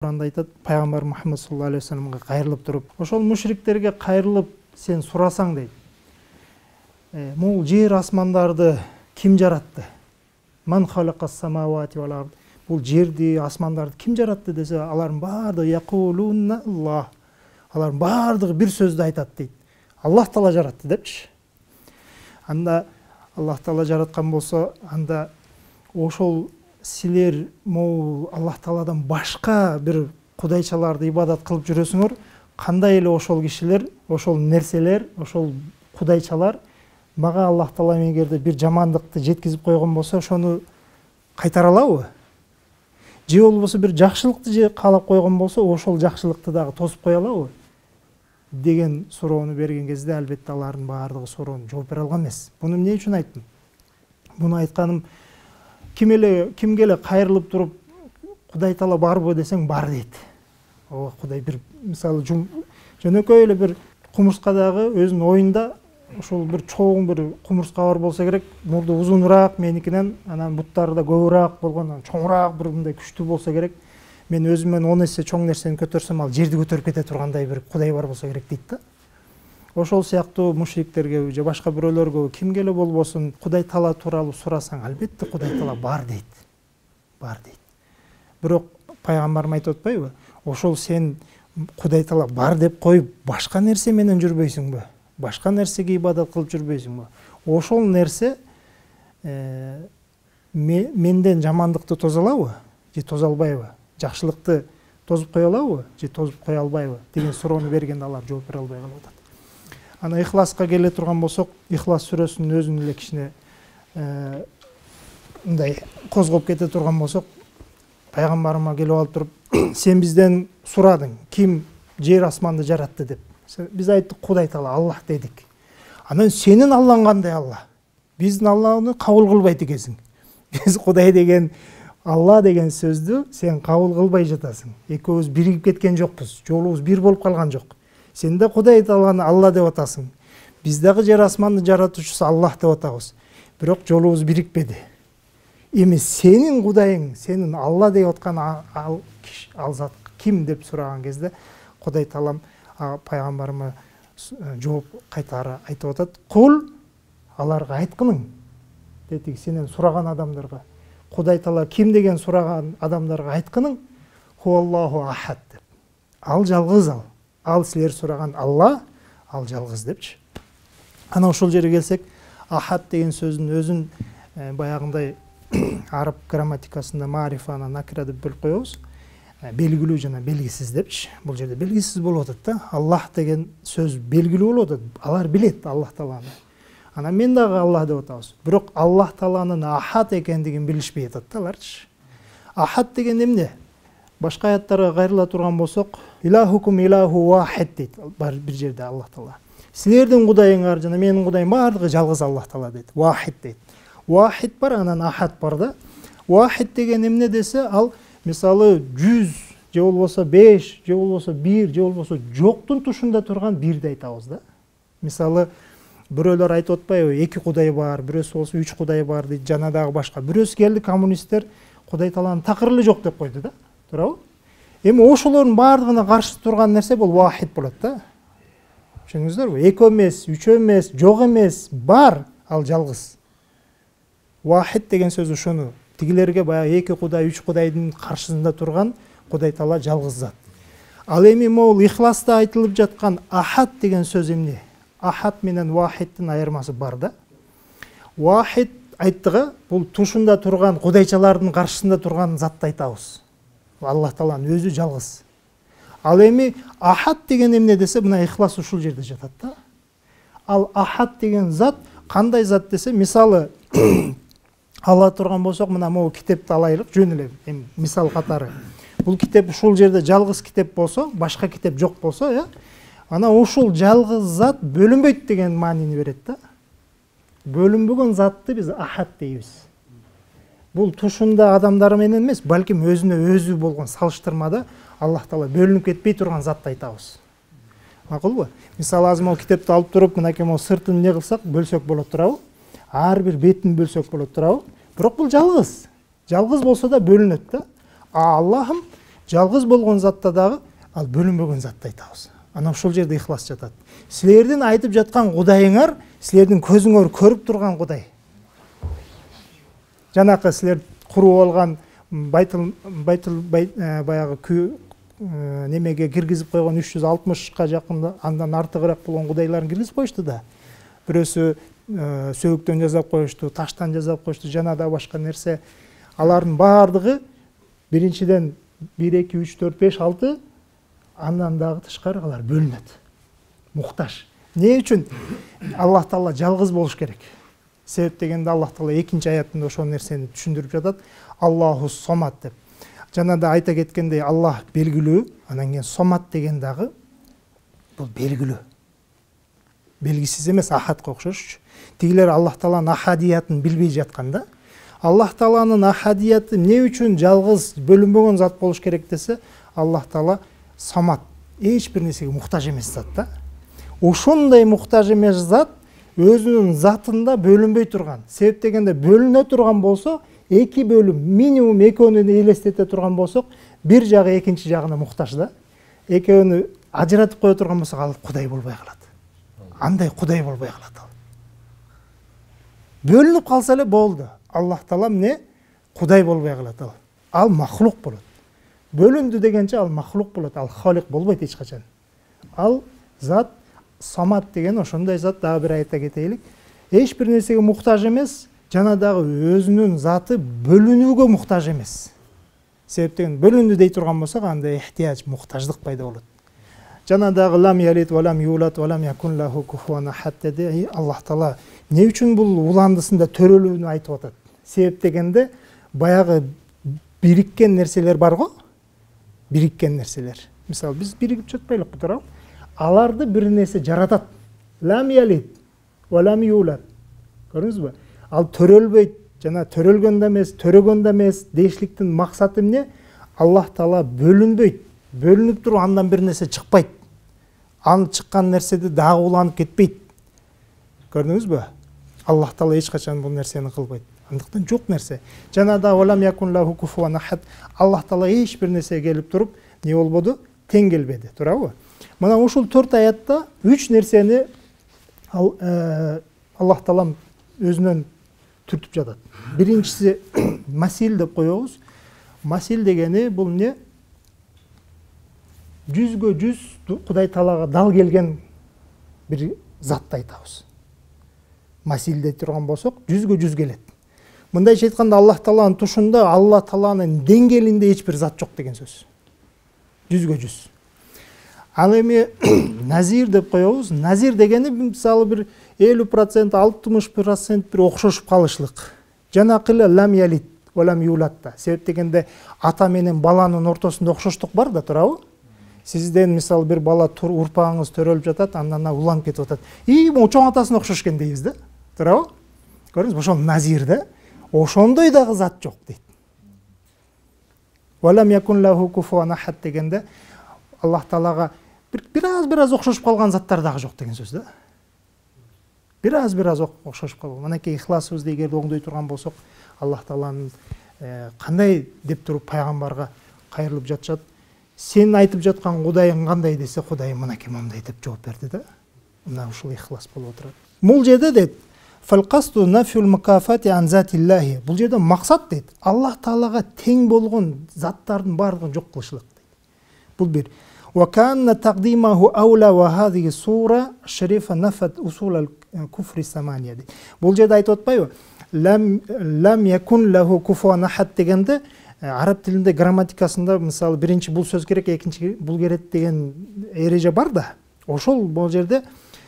Kur'anda айтат, пайгамбар Мухаммад саллаллаху алейхи вассаламга кайрылып туруп, ошол мушриктерге кайрылып сен сурасаң дейт. Могул жер асмандарды ким жаратты? Ман халакас самавати вал ард. Бул жерди, асмандарды ким жаратты десе, алардын баардыгы якулунна Аллах. Алардын баардыгы бир сөздү айтат дейт. Аллах Таала жаратты депчи. Анда Аллах Таала жараткан болсо, анда ошол силер могул Аллах Тааладан башка бир кудайчаларды ибадат кылып жүрөсүңөр, кандай эле ошол кишилер, ошол нерселер, ошол кудайчалар мага Аллах Таала эгерде бир жамандыкты жеткизип койгон болсо, ошону кайтара алабы? Же болбосо бир жакшылыкты же каалап койгон болсо, ошол жакшылыкты дагы тосуп кое алабы? Деген суроону берген кезде албетте алардын баардыгы суроону жооп бере алган эмес. Буну эмне үчүн айттым? Буну айтканым, кимге эле кайрылып туруп Кудай Таала барбы десең, бар дейт. Ооба, Кудай бир мисалы жөнөкөй эле бир кумурскадагы өзүнүн оюнда ошол бир чоң бир кумурска бар болсо керек, мурду узунураак меникинен, анан буттары да көбүрөөк болгондон чоңураак бир мындай күчтүү болсо керек. Мен өзүмөн 10 эсе чоң нерсени көтөрсөм, ал жерди көтөрүп кете тургандай бир Кудай бар болсо керек дейт да. Ошол сыяктуу мушриктерге же башка бирөөлөргө кимге эле болбосун Кудай Таала тууралуу сурасаң, албетте Кудай Таала бар дейт. Бар дейт. Бирок пайгамбарым айтып атпайбы? Ошол сен Кудай Таала бар деп коюп, башка нерсе менен жүрбөйсүңбү? Башка нерсеге ибадат кылып жүрбөйсүңбү? Ошол нерсе менден жамандыкты тоза алабы же тоза албайбы? Жакшылыкты тозуп кое алабы же тозуп кое албайбы деген суроону бергенде алар жооп бере албай калып атат. Ана Ихласка келе турган болсок, Ихлас сүрөсүнүн өзүнүн эле кичине мындай козгоп кете турган болсок, пайгамбарыма келип алып туруп, сен бизден сурадың, ким жер асманды жаратты деп. Биз айттык, Кудай Таала, Аллах дедик. Анан сенин Аллаң кандай Алла? Биздин Алланы кабыл кылбайт экенсиң. Биз Кудай деген, Алла деген сөздү сен кабыл кылбай жатасың. Экөөбүз биригип кеткен жокпуз, жолубуз бир болуп калган жок. Сен де Кудай Тааланы Алла деп атасың. Биз дагы жер асманды жаратуучусу Аллах деп атабыз. Бирок жолубуз бирикпеди. Эми сенин Кудайың, сенин Алла деп аткан ал зат ким деп сураган кезде, Кудай Таалам пайгамбарыма жооп кайтара айтып атат. Кул аларга айткының. Деди, сенен сураган адамдарга. Кудай Таала ким деген сураган адамдарга айткының. Хуаллаху ахад деп. Ал жалгыз ал. Ал силер сураган Алла, ал жалгыз депчи. Ана ошол жерге келсек, ахад деген сөздүн өзүн баягындай араб грамматикасында марифаны накира деп бөлүп коебуз. Белгилүү жана белгисиз депчи. Бул жерде белгисиз болуп атат да. Аллах деген сөз белгилүү болуп атат. Алар билет Аллах Тааланы. Анан мен дагы Аллах деп атабыз. Бирок Аллах Тааланын ахад экендигин билишпей атат да аларчы. Ахад деген эмне? Башка аяттарга кайрыла турган болсок, илахукум илаху вахид дейт. Бар бир жерде Аллах Таала. Силердин Кудайыңар жана менин Кудайым бардыгы жалгыз Аллах Таала дейт. Вахид дейт. Вахид бар, анан ахад бар да. Вахид деген эмне десе, ал мисалы 100 же болбосо 5 же болбосо 1 же болбосо жоктун тушунда турган бирди айтабыз да. Мисалы бирөөлөр айтып атпайбы, 2 Кудай бар, бирөөсү болсо 3 Кудай бар дейт, жана дагы башка. Бирөөсү келди, коммунисттер Кудай Тааланын такыр эле жок деп койду да. Туурабы? Эми ошолордун баардыгына каршы турган нерсе бул вахид болот да. Түшүндүңүздөрбү? 2 эмес, 3 эмес, жок эмес, бар, ал жалгыз. Вахид деген сөз ошону тигилерге баягы 2 Кудай, 3 Кудайдын каршысында турган Кудай Таала жалгыз зат. Ал эми могул Ихласта айтылып жаткан ахад деген сөз эмне? Ахад менен вахиддин айырмасы бар да. Вахид айттыгы бул тушунда турган кудайчалардын каршысында турган затты айтабыз. Аллах Тааланын өзү жалгыз. Ал эми ахад деген эмне десе, мына Ихлас ушул жерде жатат да. Ал ахад деген зат кандай зат десе, мисалы ала турган болсок, мына могу китепти алайлык, жөн эле мисал катары. Бул китеп ушул жерде жалгыз китеп болсо, башка китеп жок болсо, ана ушул жалгыз зат бөлүнбөйт деген маанини берет да. Бөлүнбөгөн затты биз ахад дейбиз. Бул тушунда адамдары менен эмес, балким өзүнө өзү болгон салыштырмада Аллах Таала бөлүнүп кетпей турган затты айтабыз. Макулбу? Мисалы азыр могу китепти алып туруп, мынакей могу сыртын эмне кылсак, бөлсөк болот турабы? Ар бир бетин бөлсөк болот турабы? Бирок бул жалгыз. Жалгыз болсо да бөлүнөт да. Аллахым жалгыз болгон затта дагы ал бөлүнбөгөн затты айтабыз. Ана ошол жерде ихлас жатат. Силердин айтып жаткан Кудайыңар силердин көзүңөр көрүп турган Кудай. Жанакы силер куруп алган баягы немеге киргизип койгон 360ка жакын андан артыгыраак болгон кудайларын киргизип коюшту да. Бирөөсү сөөгүктөн жасап коюшту, таштан жасап коюшту, жана да башка нерсе. Алардын баардыгы биринчиден 1 2 3 4 5 6 андан дагы тышкары алар бөлүнөт. Муктаж. Эмне үчүн? Аллах Таала жалгыз болуш керек. Себеп дегенде Аллах Таала экинчи аятында ошол нерсени түшүндүрүп жатат. Аллаху Сомат деп. Жана да айта кеткендей Аллах белгилүү, анан кийин Сомат деген дагы бул белгилүү. Белгисиз эмес, ахатка окшош. Тигилер Аллах Тааланын ахадиятын билбей жатканда, Аллах Тааланын ахадияты эмне үчүн жалгыз бөлүнбөгөн зат болуш керек десе, Аллах Таала Самат, эч бир нерсеге муктаж эмес зат да. Ошондой муктаж эмес зат өзүнүн затында бөлүнбөй турган. Себеп дегенде бөлүнө турган болсо, эки бөлүм, минимум экөөнү элестете турган болсок, бир жагы экинчи жагына муктаж да. Экөөнү ажыратып кое турган болсок, ал Кудай болбой калат. Андай Кудай болбой калат ал. Бөлүнүп калса эле болду. Аллах Таала эмне? Кудай болбой калат ал. Ал махлук болот. Бөлүндү дегенче ал махлук болот, ал халик болбойт эч качан. Ал зат Самат деген ошондой зат, дагы бир айта кетелик. Эч бир нерсеге муктаж эмес, жана дагы өзүнүн заты бөлүнүүгө муктаж эмес. Себеп деген бөлүндү дей турган болсок, анда ихтияж, муктаждык пайда болот. Жана дагы лам ялит ва лам юлат ва лам якун лаху куфуан ахад деди. Аллах Таала эмне үчүн бул уландысында төрөлүүнү айтып атат? Себеп дегенде баягы бириккен нерселер бар го? Бириккен нерселер. Мисалы, биз биригип жатпайлыкпы, туурабы? Аларды бир нерсе жаратат. Лам ялит ва лам юлат. Көрдүңүзбү? Ал төрөлбөйт, жана төрөлгөн да эмес, төрөгөн да эмес. Дейишликтин максаты эмне? Аллах Таала бөлүнбөйт. Бөлүнүп туруп андан бир нерсе чыкпайт. Аны чыккан нерседи дагы уланып кетпейт. Көрдүңүзбү? Аллах Таала эч качан бул нерсени кылбайт. Андыктан жок нерсе. Жана да валам якун лаху куфуан ахад. Аллах Таала эч бир нерсе келип туруп, не болбоду? Тең келбеди, туурабы? Мына ушул 4 аятта 3 нерсени Аллах Таала өзүнөн түртүп жатат. Биринчиси масил деп коебуз. Масил дегени бул эмне? Жүзгө жүз Кудай Таалага дал келген бир затты айтабыз. Масил деп турган болсок, жүзгө жүз келет. Мындайча айтканда Аллах Тааланын тушунда, Аллах Тааланын деңгээлинде эч бир зат жок деген сөз. Жүзгө жүз. Ал эми назир деп коебуз. Назир дегени мисалы бир 50%, 60% бир окшошуп калышлык. Жанакы эле лам ялит ва лам юлатта. Себеп дегенде ата менен баланын ортосунда окшоштук бар да, туурабы? Сизден мисалы бир бала урпагыңыз төрөлүп жатат, андан уланып кетип атат. Могу чоң атасына окшош экен дейбиз да, туурабы? Көрдүңүзбү? Ошол назир да. Ошондой дагы зат жок дейт. Ва лам якун лаху куфуан ахад дегенде Аллах Таалага бир аз окшошуп калган заттар дагы жок деген сөз да. Бир аз окшошуп калган. Манакей ихласыбызды эгерде оңдой турган болсок, Аллах Тааланын кандай деп туруп пайгамбарга кайрылып жатышат. Сен айтып жаткан Кудайың кандай десе, Кудайым мынакей мындай деп жооп берди да. Мына ушул ихлас болуп отурат. Бул жерде дейт, фалқасту нафюл мукафати ан затиллахи. Бул жерде максат дейт, Аллах Таалага тең болгон заттардын баардыгын жок кылышлык дейт. Бул бир. Ва канна тaqдимаху аула ва хадиги сура шарифа нафат усул ал-куфри самания. Бул жерде айтып атпайбы? Лам якун лаху куфуан ахад дегенде араб тилинде грамматикасында мисалы биринчи бул сөз керек, экинчи бул керек деген эреже бар да. Ошол бул жерде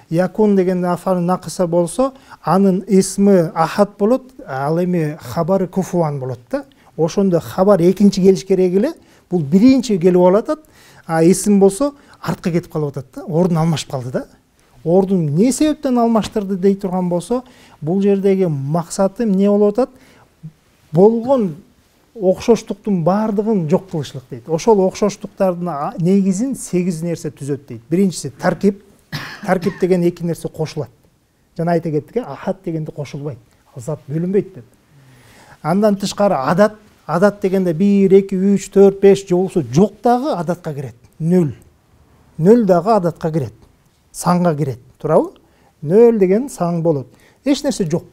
якун деген афаль накыса болсо, анын исми ахад болот, ал эми хабары куфуан болот да. Ошондо хабар экинчи келиш керек эле, бул биринчи келип алатат, а исим болсо артка кетип калып атат да. Ордун алмашып калды да. Ордун эмне себептен алмаштырды дей турган болсо, бул жердеги максаты эмне болуп атат? Болгон окшоштуктун баардыгын жок кылышлык дейт. Ошол окшоштуктардын негизин 8 нерсе түзөт дейт. Биринчиси таркиб. Таркиб деген эки нерсе кошулат. Жана айта кеттик, ахад дегенде кошулбайт. Ал зат бөлүнбөйт деп. Андан тышкары адат. Адат дегенде 1, 2, 3, 4, 5 же болсо жок дагы адатка кирет. 0. 0 дагы адатка кирет. Санга кирет. Туурабы? 0 деген сан болот. Эч нерсе жок.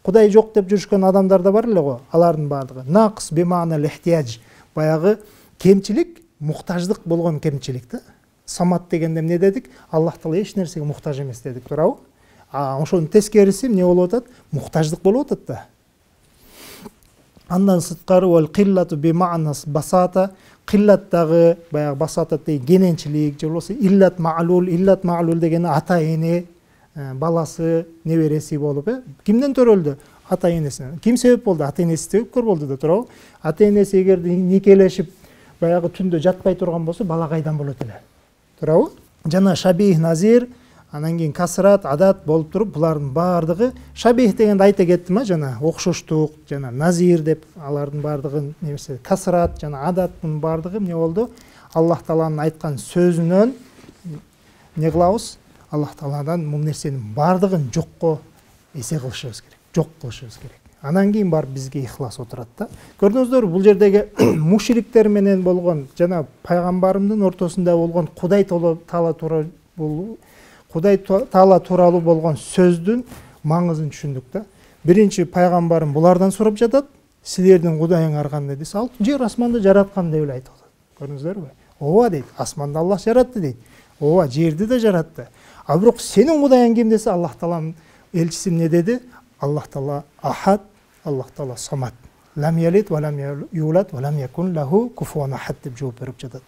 Кудай жок деп жүрүшкөн адамдар да бар эле го. Алардын баардыгы нақс бимана лихтияж. Баягы кемчилик, муктаждык болгон кемчилик да. Самат дегенде эмне дедик? Аллах Таала эч нерсеге муктаж эмес дедик, туурабы? Ошонун тескериси эмне болуп атат? Муктаждык болуп атат да. Андан сырткары вал киллату биманас басата, киллат дагы баягы басата деген кененчилик, же болбосо иллат маалул дегени ата эне, баласы, небереси болуп, кимден төрөлдү? Ата энесинен. Ким себеп болду? Ата энеси себепкөр болду да, туурабы? Ата энеси эгер никелешип баягы түндө жатпай турган болсо, бала кайдан болот эле? Туурабы? Жана шабих назир, анан кийин касрат, адат болуп туруп, булардын баардыгы шабих дегенди айта кеттим, жана окшоштук, жана назир деп алардын баардыгын немесе касрат жана адаттын баардыгы эмне болду? Аллах Тааланын айткан сөзүнөн эмне кылабыз? Аллах Тааладан бул нерсенин баардыгын жокко эсе кылышыбыз керек, жок кылышыбыз керек. Анан кийин барып бизге ихлас отурат да. Көрдүңүздөр, бул жердеги мушриктер менен болгон жана пайгамбарымдын ортосунда болгон Кудай Таала тууралуу болгон сөздүн маңызын түшүндүк да. Биринчи пайгамбарым булардан сурап жатат, силердин Кудайыңар кандай десе, ал жер асманды жараткан деп эле айтып атат. Көрдүңүздөрбү? Ооба дейт, асманды Аллах жаратты дейт. Ооба, жерди да жаратты. А бирок сенин Кудайың ким десе, Аллах Тааланын элчиси эмне деди? Аллах Таала ахад, Аллах Таала самат. Лам ялид ва лам юлад ва лам якун лаху куфуан ахад деп жооп берип жатат.